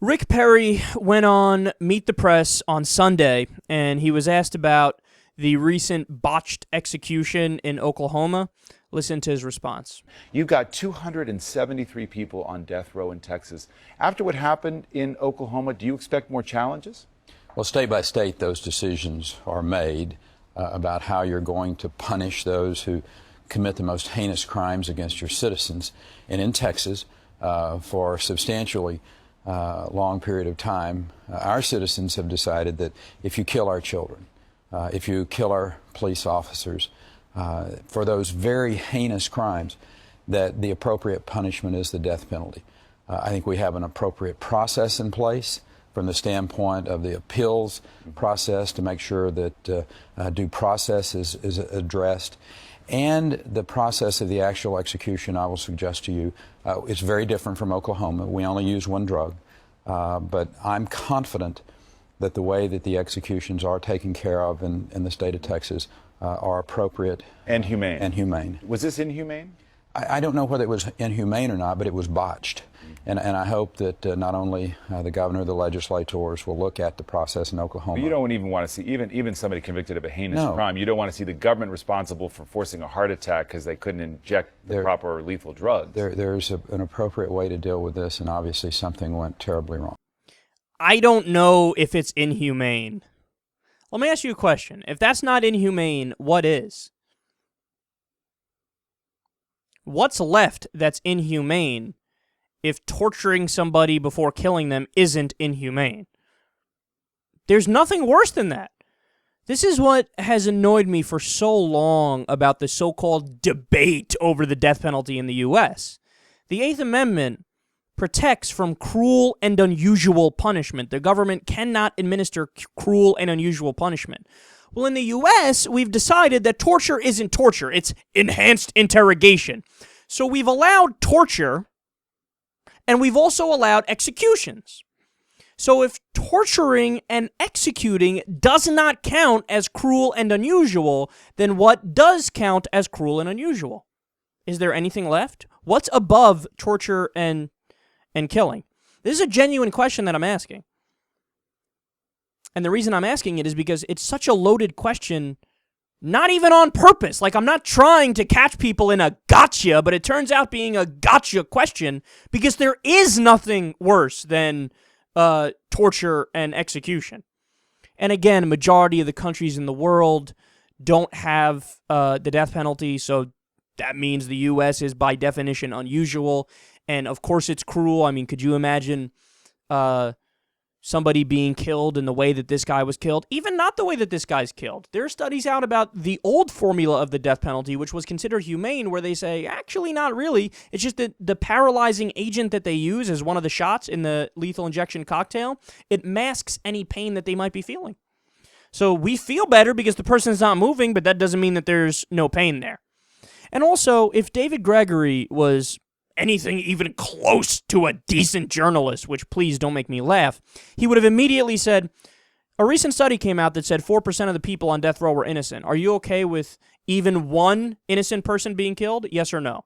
Rick Perry went on Meet the Press on Sunday, and he was asked about the recent botched execution in Oklahoma. Listen to his response. You've got 273 people on death row in Texas. After what happened in Oklahoma, do you expect more challenges? Well, state by state, those decisions are made about how you're going to punish those who commit the most heinous crimes against your citizens. And in Texas, for substantially long period of time, our citizens have decided that if you kill our children, if you kill our police officers, for those very heinous crimes, that the appropriate punishment is the death penalty. I think we have an appropriate process in place from the standpoint of the appeals process to make sure that due process is addressed. And the process of the actual execution, I will suggest to you, is very different from Oklahoma. We only use one drug. But I'm confident that the way that the executions are taken care of in the state of Texas are appropriate. And humane. And humane. Was this inhumane? I don't know whether it was inhumane or not, but it was botched. And I hope that not only the governor, the legislators will look at the process in Oklahoma. But you don't even want to see, even somebody convicted of a heinous crime, you don't want to see the government responsible for forcing a heart attack because they couldn't inject the proper lethal drugs. There's an appropriate way to deal with this, and obviously something went terribly wrong. I don't know if it's inhumane. Let me ask you a question. If that's not inhumane, what is? What's left that's inhumane if torturing somebody before killing them isn't inhumane? There's nothing worse than that. This is what has annoyed me for so long about the so-called debate over the death penalty in the U.S. The Eighth Amendment protects from cruel and unusual punishment. The government cannot administer cruel and unusual punishment. Well, in the U.S., we've decided that torture isn't torture. It's enhanced interrogation. So we've allowed torture, and we've also allowed executions. So if torturing and executing does not count as cruel and unusual, then what does count as cruel and unusual? Is there anything left? What's above torture and killing? This is a genuine question that I'm asking. And the reason I'm asking it is because it's such a loaded question, not even on purpose. Like, I'm not trying to catch people in a gotcha, but it turns out being a gotcha question because there is nothing worse than torture and execution. And again, a majority of the countries in the world don't have the death penalty, so that means the U.S. is by definition unusual. And of course it's cruel. I mean, could you imagine somebody being killed in the way that this guy was killed? Even not the way that this guy's killed. There are studies out about the old formula of the death penalty, which was considered humane, where they say, actually not really. It's just that the paralyzing agent that they use as one of the shots in the lethal injection cocktail, it masks any pain that they might be feeling. So we feel better because the person's not moving, but that doesn't mean that there's no pain there. And also, if David Gregory was anything even close to a decent journalist, which please don't make me laugh, he would have immediately said, a recent study came out that said 4% of the people on death row were innocent. Are you okay with even one innocent person being killed? Yes or no?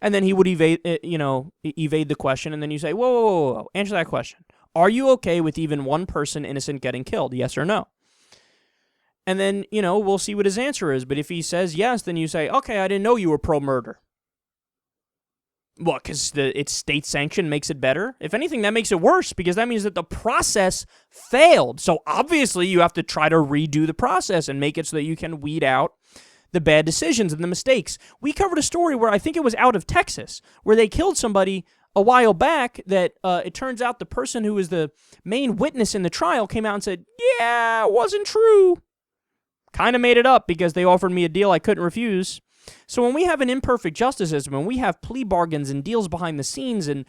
And then he would evade the question, and then you say, whoa, answer that question. Are you okay with even one person innocent getting killed? Yes or no? And then, we'll see what his answer is. But if he says yes, then you say, okay, I didn't know you were pro-murder. What, because it's state sanctioned makes it better? If anything, that makes it worse, because that means that the process failed. So obviously you have to try to redo the process and make it so that you can weed out the bad decisions and the mistakes. We covered a story where I think it was out of Texas, where they killed somebody a while back that it turns out the person who was the main witness in the trial came out and said, yeah, it wasn't true. Kind of made it up because they offered me a deal I couldn't refuse. So when we have an imperfect justice system, when we have plea bargains and deals behind the scenes and,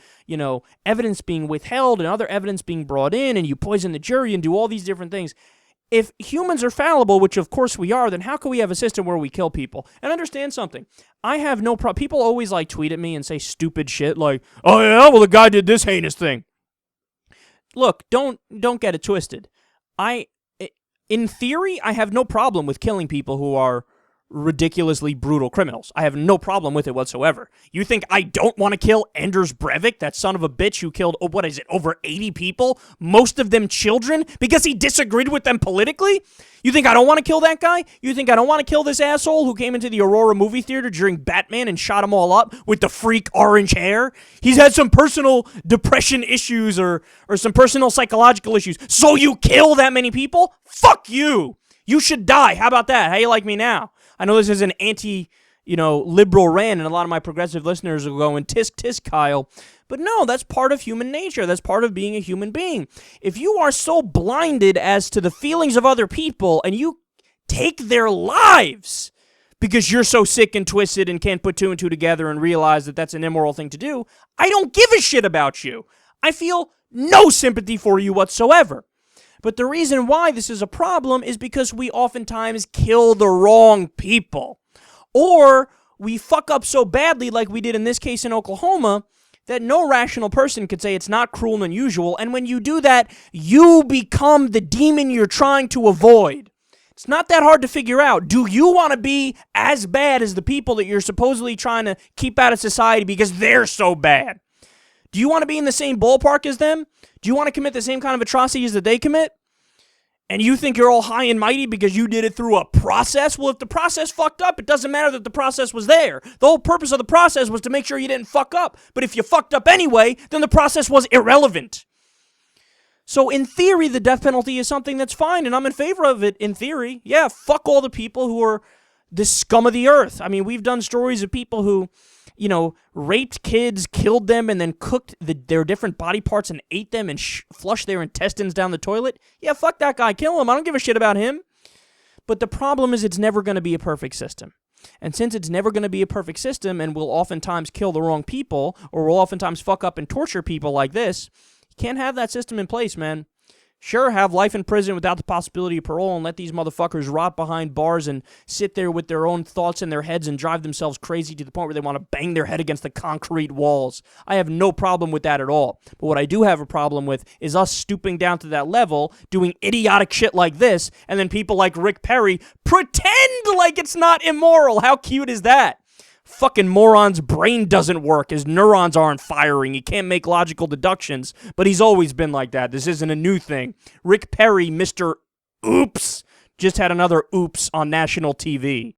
evidence being withheld and other evidence being brought in and you poison the jury and do all these different things, if humans are fallible, which of course we are, then how can we have a system where we kill people? And understand something. I have no problem. People always tweet at me and say stupid shit like, oh yeah, well the guy did this heinous thing. Look, don't get it twisted. In theory, I have no problem with killing people who are ridiculously brutal criminals. I have no problem with it whatsoever. You think I don't want to kill Anders Breivik, that son of a bitch who killed, over 80 people, most of them children, because he disagreed with them politically? You think I don't want to kill that guy? You think I don't want to kill this asshole who came into the Aurora movie theater during Batman and shot them all up with the freak orange hair? He's had some personal depression issues or some personal psychological issues. So you kill that many people? Fuck you! You should die. How about that? How you like me now? I know this is an liberal rant, and a lot of my progressive listeners are going, tisk, tisk, Kyle. But no, that's part of human nature. That's part of being a human being. If you are so blinded as to the feelings of other people, and you take their lives because you're so sick and twisted and can't put two and two together and realize that that's an immoral thing to do, I don't give a shit about you. I feel no sympathy for you whatsoever. But the reason why this is a problem is because we oftentimes kill the wrong people. Or we fuck up so badly, like we did in this case in Oklahoma, that no rational person could say it's not cruel and unusual. And when you do that, you become the demon you're trying to avoid. It's not that hard to figure out. Do you want to be as bad as the people that you're supposedly trying to keep out of society because they're so bad? Do you want to be in the same ballpark as them? Do you want to commit the same kind of atrocities that they commit? And you think you're all high and mighty because you did it through a process? Well, if the process fucked up, it doesn't matter that the process was there. The whole purpose of the process was to make sure you didn't fuck up. But if you fucked up anyway, then the process was irrelevant. So in theory, the death penalty is something that's fine, and I'm in favor of it in theory. Yeah, fuck all the people who are the scum of the earth. I mean, we've done stories of people who, raped kids, killed them, and then cooked their different body parts and ate them and flushed their intestines down the toilet. Yeah, fuck that guy. Kill him. I don't give a shit about him. But the problem is it's never going to be a perfect system. And since it's never going to be a perfect system and will oftentimes kill the wrong people or will oftentimes fuck up and torture people like this, you can't have that system in place, man. Sure, have life in prison without the possibility of parole and let these motherfuckers rot behind bars and sit there with their own thoughts in their heads and drive themselves crazy to the point where they want to bang their head against the concrete walls. I have no problem with that at all. But what I do have a problem with is us stooping down to that level, doing idiotic shit like this, and then people like Rick Perry pretend like it's not immoral. How cute is that? Fucking moron's brain doesn't work. His neurons aren't firing. He can't make logical deductions. But he's always been like that. This isn't a new thing. Rick Perry, Mr. Oops, just had another oops on national TV.